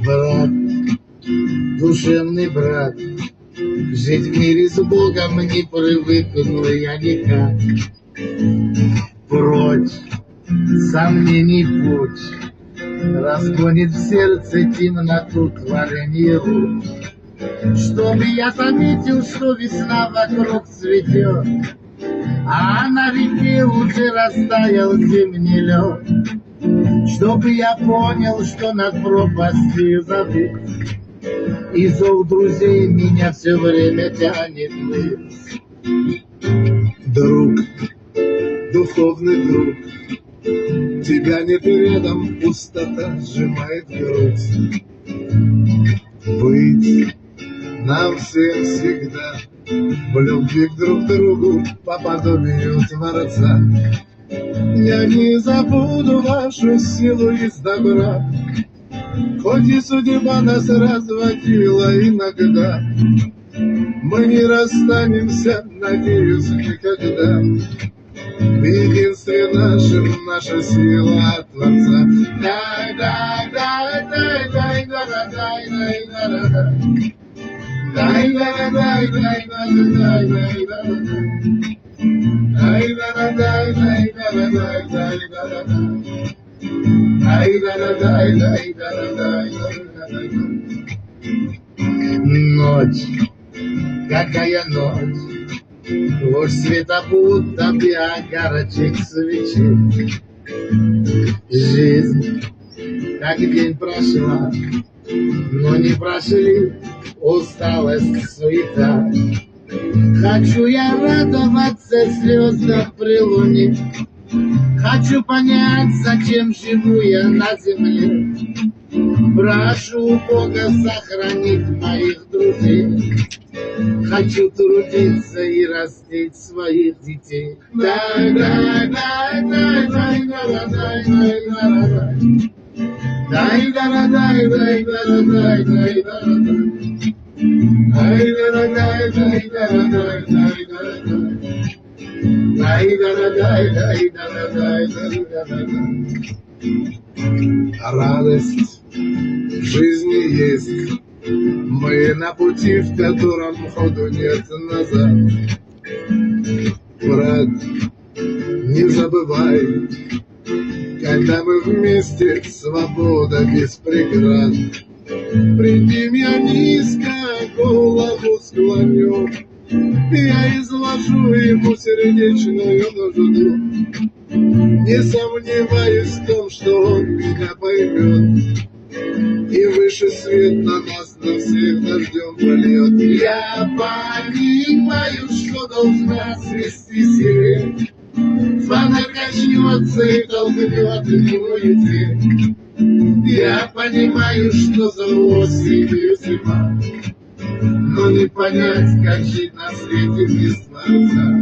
Брат, душевный брат, жить в мире с Богом не привыкну я никак. Прочь сомнений путь, разгонит в сердце темноту творение рук. Чтобы я заметил, что весна вокруг цветет, а на реке уже растаял зимний лед. Чтобы я понял, что над пропастью забыт, и зов друзей меня все время тянет вниз. Друг, духовный друг, тебя нет рядом, пустота сжимает грудь. Быть нам всем всегда в любви друг к другу по подобию Творца. Я не забуду вашу силу из добра, хоть и судьба нас разводила иногда. Мы не расстанемся, надеюсь, никогда. В единстве нашем наша сила от Творца. Ночь, какая ночь, ложь света будто бы огарочек свечи. Жизнь, как день прошла, но не прошли усталость, суета. Хочу я радоваться звездам при луне, хочу понять, зачем живу я на земле. Прошу Бога сохранить моих друзей, хочу трудиться и растить своих детей. Радость в жизни есть, мы на пути, в котором ходу нет назад. Брат, не забывай, когда мы вместе, свобода без преград. Пред ним я низко голову склоню, я изложу ему сердечную нужду. Не сомневаюсь в том, что он меня поймет, и выше свет на нас на всех дождем прольет. Я понимаю, что должна свести сирень, фонарь качнется и толкнет его тень. Я понимаю, что за осенью зима, но не понять, как жить на свете без Творца.